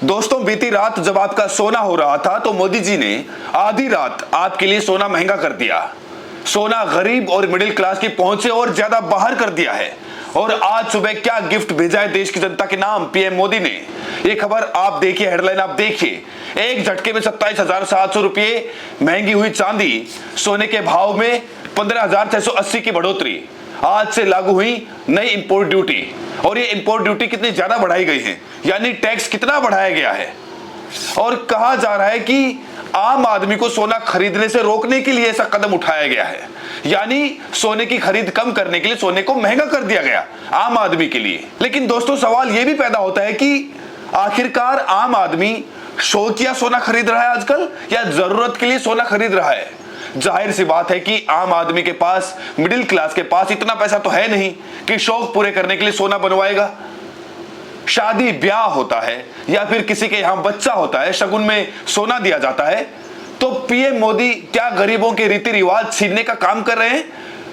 दोस्तों, बीती रात जब आपका सोना हो रहा था तो मोदी जी ने आधी रात आपके लिए सोना महंगा कर दिया। सोना गरीब और मिडिल क्लास की पहुंच से और ज्यादा बाहर कर दिया है। और आज सुबह क्या गिफ्ट भेजा है देश की जनता के नाम पीएम मोदी ने, ये खबर आप देखिए, हेडलाइन आप देखिए। एक झटके में 27,700 रुपये महंगी हुई चांदी, सोने के भाव में 15,680 की बढ़ोतरी। आज से लागू हुई नई इंपोर्ट ड्यूटी, और ये इंपोर्ट ड्यूटी कितनी ज्यादा बढ़ाई गई है, यानी टैक्स कितना बढ़ाया गया है। और कहा जा रहा है कि आम आदमी को सोना खरीदने से रोकने के लिए ऐसा कदम उठाया गया है, यानी सोने की खरीद कम करने के लिए सोने को महंगा कर दिया गया आम आदमी के लिए। लेकिन दोस्तों, सवाल यह भी पैदा होता है कि आखिरकार आम आदमी शौकिया सोना खरीद रहा है आजकल, या जरूरत के लिए सोना खरीद रहा है। जाहिर सी बात है कि आम आदमी के पास, मिडिल क्लास के पास इतना पैसा तो है नहीं कि शौक पूरे करने के लिए सोना बनवाएगा। शादी ब्याह होता है या फिर किसी के यहां बच्चा होता है, शगुन में सोना दिया जाता है, तो पीएम मोदी क्या गरीबों के रीति रिवाज छीनने का काम कर रहे हैं?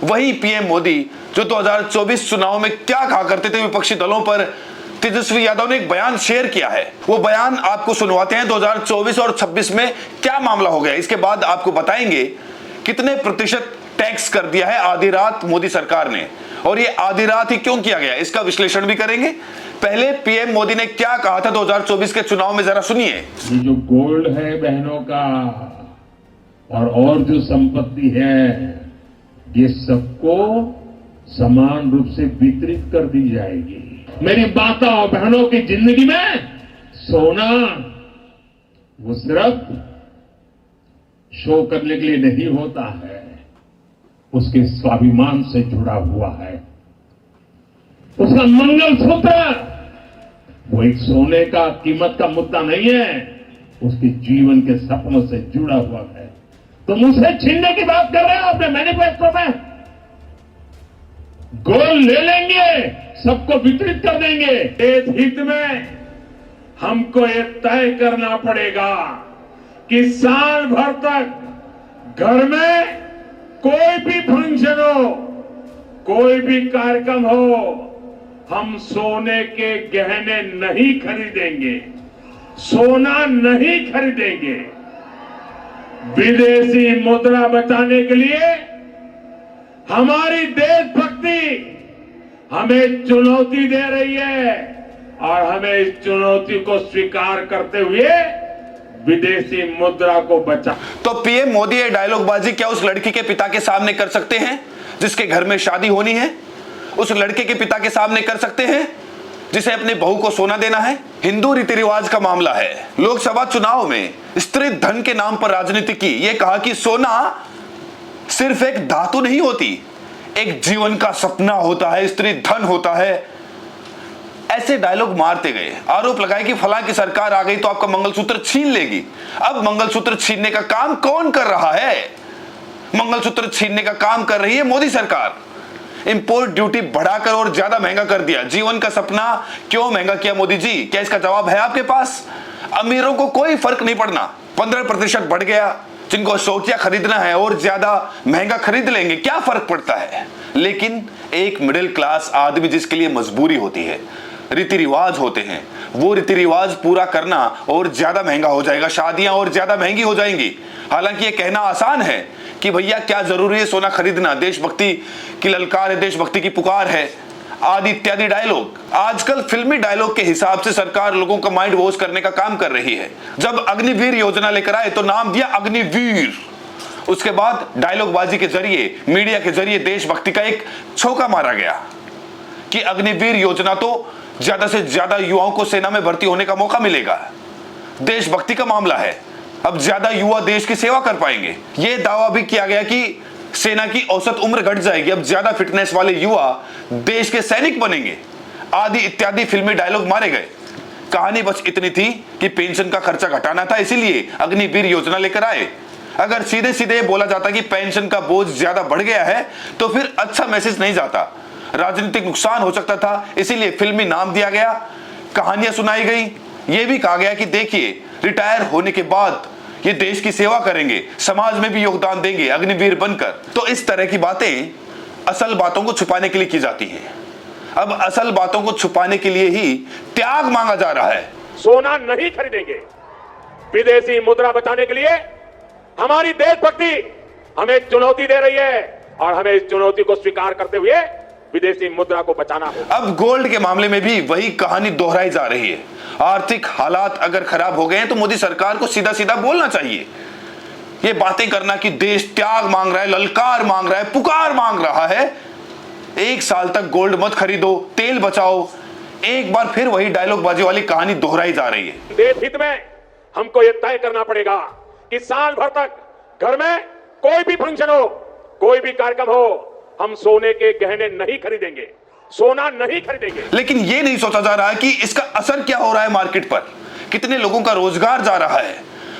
वही पीएम मोदी जो 2024 चुनाव में क्या कहा करते थे विपक्षी दलों पर, तेजस्वी यादव ने एक बयान शेयर किया है। वो बयान आपको सुनवाते हैं। 2024 और 26 में क्या मामला हो गया, इसके बाद आपको बताएंगे कितने प्रतिशत टैक्स कर दिया है आधी रात मोदी सरकार ने, और ये आधी रात ही क्यों किया गया, इसका विश्लेषण भी करेंगे। पहले पीएम मोदी ने क्या कहा था 2024 के चुनाव में, जरा सुनिए। ये जो गोल्ड है बहनों का और जो संपत्ति है, ये सबको समान रूप से वितरित कर दी जाएगी। मेरी माता और बहनों की जिंदगी में सोना वो सिर्फ शो करने के लिए नहीं होता है, उसके स्वाभिमान से जुड़ा हुआ है। उसका मंगलसूत्र वो एक सोने का कीमत का मुद्दा नहीं है, उसके जीवन के सपनों से जुड़ा हुआ है। तुम उसे छीनने की बात कर रहे हो अपने मैनिफेस्टो में। गोल्ड ले लेंगे, सबको वितरित कर देंगे। देश हित में हमको ये तय करना पड़ेगा कि साल भर तक घर में कोई भी फंक्शन हो, कोई भी कार्यक्रम हो, हम सोने के गहने नहीं खरीदेंगे, सोना नहीं खरीदेंगे। विदेशी मुद्रा बचाने के लिए हमारी देशभक्ति हमें चुनौती दे रही है, और हमें इस चुनौती को स्वीकार करते हुए विदेशी मुद्रा को बचा। तो पीएम मोदी ये डायलॉगबाजी क्या उस लड़की के पिता के सामने कर सकते हैं जिसके घर में शादी होनी है? उस लड़के के पिता के सामने कर सकते हैं जिसे अपनी बहू को सोना देना है? हिंदू रीति रिवाज का मामला है। लोकसभा चुनाव में स्त्री धन के नाम पर राजनीति की, यह कहा कि सोना सिर्फ एक धातु नहीं होती, एक जीवन का सपना होता है, स्त्री धन होता है। ऐसे डायलॉग मारते गए, आरोप लगाए कि फलां की सरकार आ गई तो आपका मंगलसूत्र छीन लेगी। अब मंगलसूत्र छीनने का काम कौन कर रहा है? मंगलसूत्र छीनने का काम कर रही है मोदी सरकार। इंपोर्ट ड्यूटी बढ़ाकर और ज्यादा महंगा कर दिया। जीवन का सपना क्यों महंगा किया मोदी जी? क्या इसका जवाब है आपके पास? अमीरों को कोई फर्क नहीं पड़ना, 15% बढ़ गया। जिनको शौकिया खरीदना है और ज्यादा महंगा खरीद लेंगे, क्या फर्क पड़ता है? लेकिन एक मिडिल क्लास आदमी जिसके लिए मजबूरी होती है, रीति रिवाज होते हैं, वो रीति रिवाज पूरा करना और ज्यादा महंगा हो जाएगा, शादियां और ज्यादा महंगी हो जाएंगी। हालांकि ये कहना आसान है कि भैया क्या जरूरी है सोना खरीदना, देशभक्ति की ललकार है, देशभक्ति की पुकार है, आदि इत्यादि डायलॉग। आजकल फिल्मी डायलॉग के हिसाब से सरकार लोगों का माइंड वॉश करने का काम कर रही है। जब अग्निवीर योजना लेकर आए तो नाम दिया अग्निवीर। उसके बाद डायलॉगबाजी के जरिए, मीडिया के जरिए देशभक्ति का एक छौका मारा गया कि अग्निवीर योजना तो ज्यादा से ज्यादा युवाओं को सेना में भर्ती होने का मौका मिलेगा। देशभक्ति का मामला है, अब ज्यादा युवा देश की सेवा कर पाएंगे। यह दावा भी किया गया कि सेना की औसत उम्र घट जाएगी, अब ज्यादा फिटनेस वाले युवा देश के सैनिक बनेंगे, आदि इत्यादि फिल्मी डायलॉग मारे गए। कहानी बस इतनी थी कि पेंशन का खर्चा घटाना था, इसीलिए अग्निवीर योजना लेकर आए। अगर सीधे सीधे बोला जाता कि पेंशन का बोझ ज्यादा बढ़ गया है तो फिर अच्छा मैसेज नहीं जाता, राजनीतिक नुकसान हो सकता था, इसीलिए फिल्मी नाम दिया गया, कहानियां सुनाई गई। यह भी कहा गया कि देखिए, रिटायर होने के बाद ये देश की सेवा करेंगे, समाज में भी योगदान देंगे अग्निवीर बनकर। तो इस तरह की बातें असल बातों को छुपाने के लिए की जाती हैं। अब असल बातों को छुपाने के लिए ही त्याग मांगा जा रहा है। सोना नहीं खरीदेंगे। विदेशी मुद्रा बचाने के लिए हमारी देशभक्ति हमें चुनौती दे रही है और हमें इस चुनौती को स्वीकार करते हुए विदेशी मुद्रा को बचाना होगा। अब गोल्ड के मामले में भी वही कहानी दोहराई जा रही है। आर्थिक हालात अगर खराब हो गए हैं तो मोदी सरकार को सीधा सीधा बोलना चाहिए। ये बातें करना कि देश त्याग मांग रहा है, ललकार मांग रहा है, पुकार मांग रहा है, 1 साल तक गोल्ड मत खरीदो, तेल बचाओ, एक बार फिर वही डायलॉगबाजी वाली कहानी दोहराई जा रही है। देश हित में हमको यह तय करना पड़ेगा कि साल भर तक घर में कोई भी फंक्शन हो, कोई भी कार्यक्रम हो, हम सोने के गहने नहीं खरीदेंगे, सोना नहीं खरीदेंगे। लेकिन यह नहीं सोचा जा रहा कि इसका असर क्या हो रहा है मार्केट पर, कितने लोगों का रोजगार जा रहा है,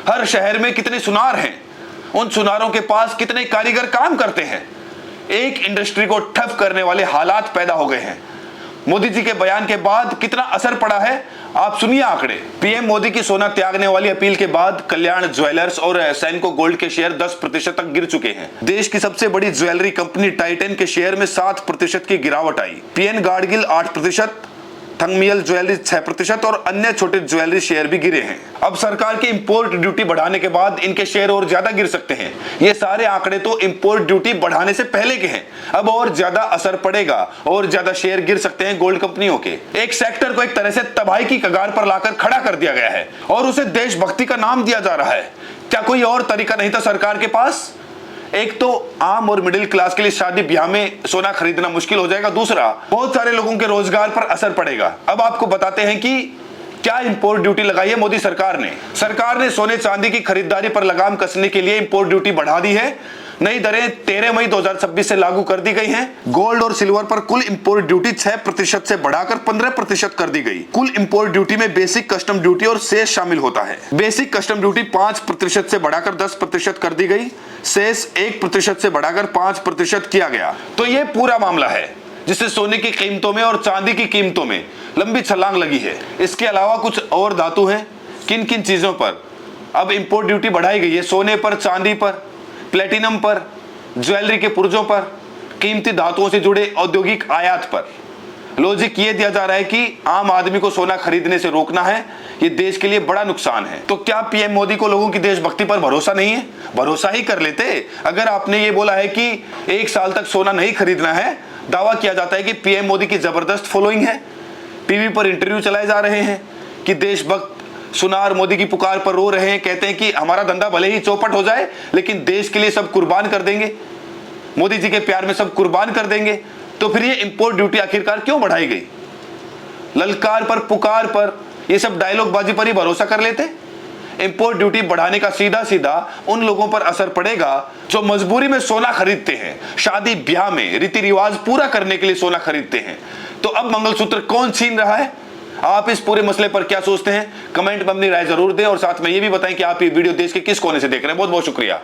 हर शहर में कितने सुनार हैं, उन सुनारों के पास कितने कारीगर काम करते हैं। एक इंडस्ट्री को ठप करने वाले हालात पैदा हो गए हैं। मोदी जी के बयान के बाद कितना असर पड़ा है, आप सुनिए आंकड़े। पीएम मोदी की सोना त्यागने वाली अपील के बाद कल्याण ज्वेलर्स और सैनको गोल्ड के शेयर 10% तक गिर चुके हैं। देश की सबसे बड़ी ज्वेलरी कंपनी टाइटन के शेयर में 7% की गिरावट आई। पीएन गाडगिल 8%, थंगमियल ज्वेलरी 6% और अन्य छोटे ज्वेलरी शेयर भी गिरे हैं। अब सरकार की इंपोर्ट ड्यूटी बढ़ाने के बाद इनके शेयर और ज्यादा गिर सकते हैं। ये सारे आंकड़े तो इंपोर्ट ड्यूटी बढ़ाने से पहले के हैं। अब और ज्यादा असर पड़ेगा और ज्यादा शेयर गिर सकते हैं गोल्ड कंपनियों के। एक सेक्टर को एक तरह से तबाही की कगार पर लाकर खड़ा कर दिया गया है और उसे देशभक्ति का नाम दिया जा रहा है। क्या कोई और तरीका नहीं था सरकार के पास? एक तो आम और मिडिल क्लास के लिए शादी ब्याह में सोना खरीदना मुश्किल हो जाएगा, दूसरा बहुत सारे लोगों के रोजगार पर असर पड़ेगा। अब आपको बताते हैं कि क्या इंपोर्ट ड्यूटी लगाई है मोदी सरकार ने। सरकार ने सोने चांदी की खरीदारी पर लगाम कसने के लिए इंपोर्ट ड्यूटी बढ़ा दी है। नई दरें 13 मई 2026 से लागू कर दी गई हैं। गोल्ड और सिल्वर पर कुल इंपोर्ट ड्यूटी 6% से बढ़ाकर 15% कर दी गई। कुल इंपोर्ट ड्यूटी में बेसिक कस्टम ड्यूटी और सेस शामिल होता है। बेसिक कस्टम ड्यूटी 5% से बढ़ाकर 10% कर दी गई। सेस 1% से बढ़ाकर 5% किया गया। तो ये पूरा मामला है जिससे सोने की कीमतों में और चांदी की कीमतों में लंबी छलांग लगी है। इसके अलावा कुछ और धातु हैं। किन किन चीजों पर अब इंपोर्ट ड्यूटी बढ़ाई गई है? सोने पर, चांदी पर, प्लेटिनम पर, ज्वेलरी के पुर्जों पर, कीमती धातुओं से जुड़े औद्योगिक आयात पर। लॉजिक ये दिया जा रहा है कि आम आदमी को सोना खरीदने से रोकना है, ये देश के लिए बड़ा नुकसान है। तो क्या पीएम मोदी को लोगों की देशभक्ति पर भरोसा नहीं है? भरोसा ही कर लेते। अगर आपने ये बोला है कि 1 साल तक सोना नहीं खरीदना है, दावा किया जाता है कि पीएम मोदी की जबरदस्त फॉलोइंग है, टीवी पर इंटरव्यू चलाए जा रहे हैं कि देशभक्त सुनार मोदी की पुकार पर रो रहे हैं, कहते हैं कि हमारा धंधा भले ही चौपट हो जाए लेकिन देश के लिए सब कुर्बान कर देंगे, मोदी जी के प्यार में सब कुर्बान कर देंगे। तो फिर ये इंपोर्ट ड्यूटी आखिरकार क्यों बढ़ाई गई? ललकार पर, पुकार पर, ये सब डायलॉगबाजी पर ही भरोसा कर लेते। इंपोर्ट ड्यूटी बढ़ाने का सीधा सीधा उन लोगों पर असर पड़ेगा जो मजबूरी में सोना खरीदते हैं, शादी ब्याह में रीति रिवाज पूरा करने के लिए सोना खरीदते हैं। तो अब मंगलसूत्र कौन छीन रहा है? आप इस पूरे मसले पर क्या सोचते हैं? कमेंट में अपनी राय जरूर दें और साथ में ये भी बताएं कि आप ये वीडियो देश के किस कोने से देख रहे हैं। बहुत बहुत शुक्रिया।